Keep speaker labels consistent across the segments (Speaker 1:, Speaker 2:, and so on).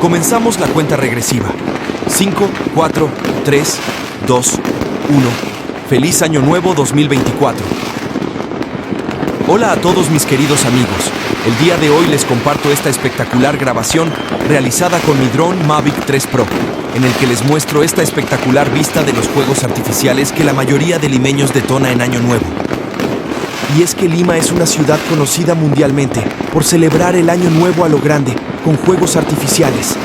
Speaker 1: Comenzamos la cuenta regresiva. 5, 4, 3, 2, 1. Feliz Año Nuevo 2024. Hola a todos mis queridos amigos. El día de hoy les comparto esta espectacular grabación realizada con mi dron Mavic 3 Pro, en el que les muestro esta espectacular vista de los fuegos artificiales que la mayoría de limeños detona en Año Nuevo. Y es que Lima es una ciudad conocida mundialmente por celebrar el Año Nuevo a lo grande, con fuegos artificiales.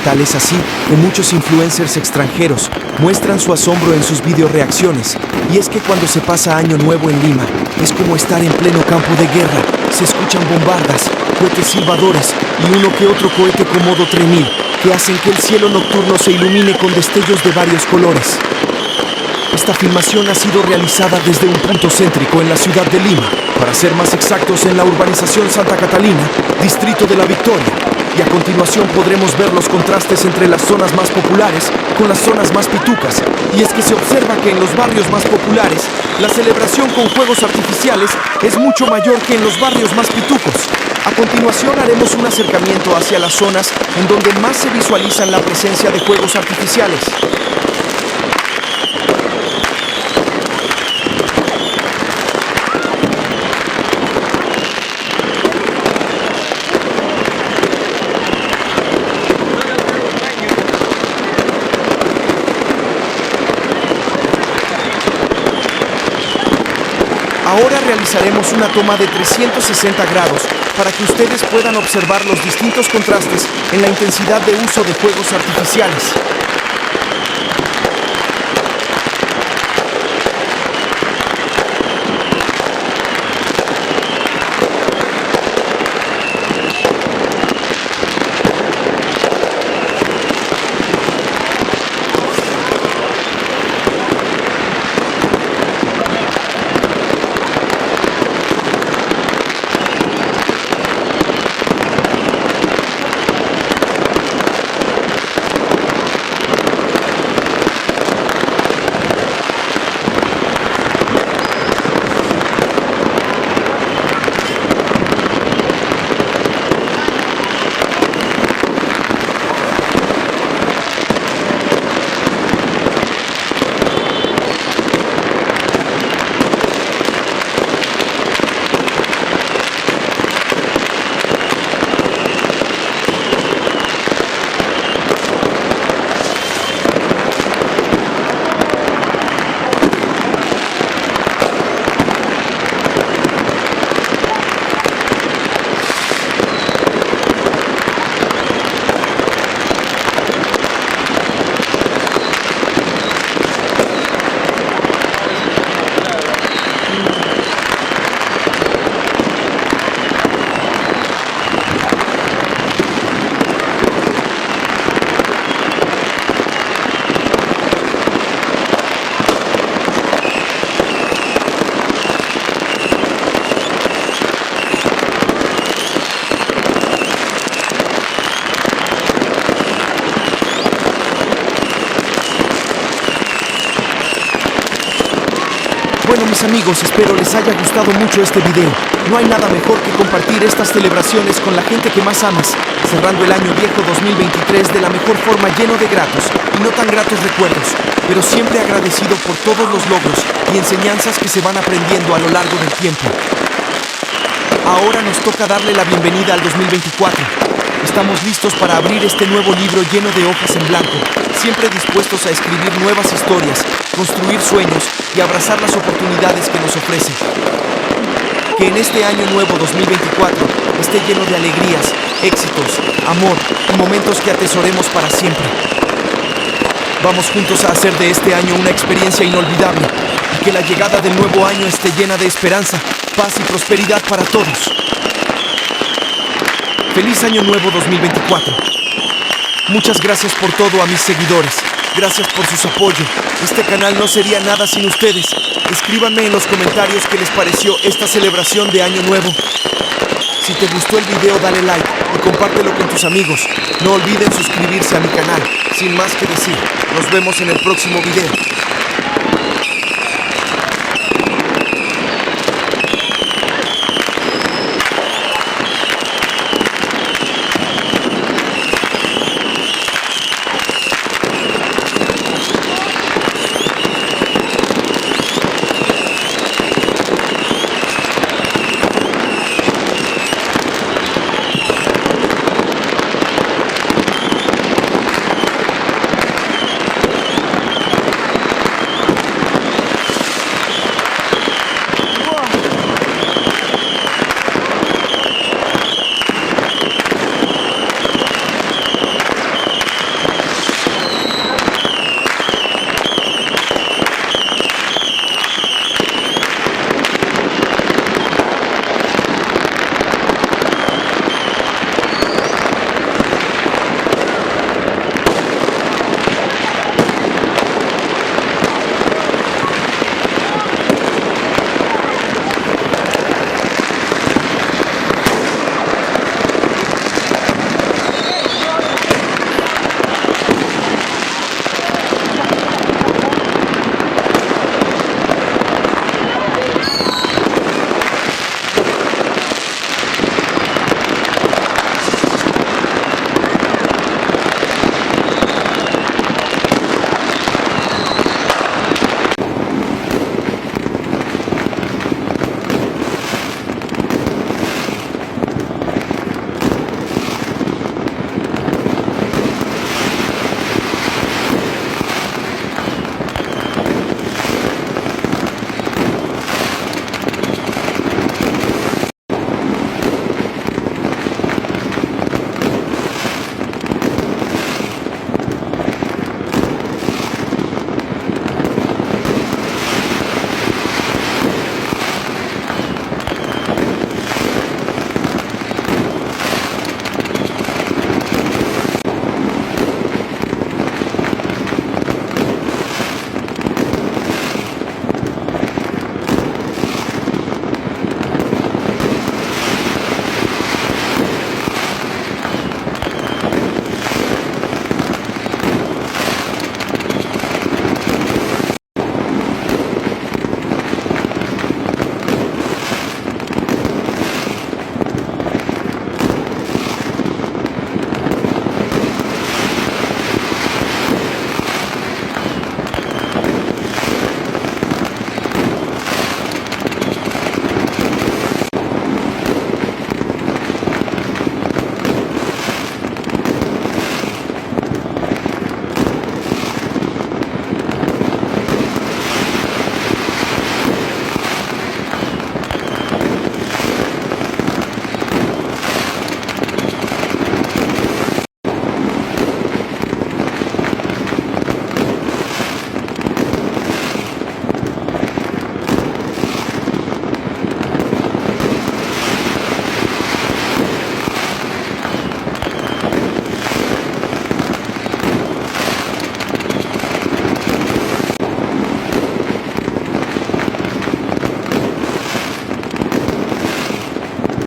Speaker 1: Tal es así que muchos influencers extranjeros muestran su asombro en sus videoreacciones. Y es que cuando se pasa Año Nuevo en Lima, es como estar en pleno campo de guerra. Se escuchan bombardas, cohetes silbadores y uno que otro cohete Komodo 3000 que hacen que el cielo nocturno se ilumine con destellos de varios colores. Esta filmación ha sido realizada desde un punto céntrico en la ciudad de Lima, para ser más exactos en la urbanización Santa Catalina, distrito de La Victoria. Y a continuación podremos ver los contrastes entre las zonas más populares con las zonas más pitucas. Y es que se observa que en los barrios más populares, la celebración con fuegos artificiales es mucho mayor que en los barrios más pitucos. A continuación haremos un acercamiento hacia las zonas en donde más se visualizan la presencia de fuegos artificiales. Ahora realizaremos una toma de 360 grados para que ustedes puedan observar los distintos contrastes en la intensidad de uso de fuegos artificiales. Bueno, mis amigos, espero les haya gustado mucho este video. No hay nada mejor que compartir estas celebraciones con la gente que más amas, cerrando el año viejo 2023 de la mejor forma, lleno de gratos y no tan gratos recuerdos, pero siempre agradecido por todos los logros y enseñanzas que se van aprendiendo a lo largo del tiempo. Ahora nos toca darle la bienvenida al 2024. Estamos listos para abrir este nuevo libro lleno de hojas en blanco, siempre dispuestos a escribir nuevas historias, construir sueños y abrazar las oportunidades que nos ofrece. Que en este año nuevo 2024 esté lleno de alegrías, éxitos, amor y momentos que atesoremos para siempre. Vamos juntos a hacer de este año una experiencia inolvidable y que la llegada del nuevo año esté llena de esperanza, paz y prosperidad para todos. Feliz Año Nuevo 2024. Muchas gracias por todo a mis seguidores. Gracias por su apoyo. Este canal no sería nada sin ustedes. Escríbanme en los comentarios qué les pareció esta celebración de Año Nuevo. Si te gustó el video, dale like y compártelo con tus amigos. No olviden suscribirse a mi canal. Sin más que decir, nos vemos en el próximo video.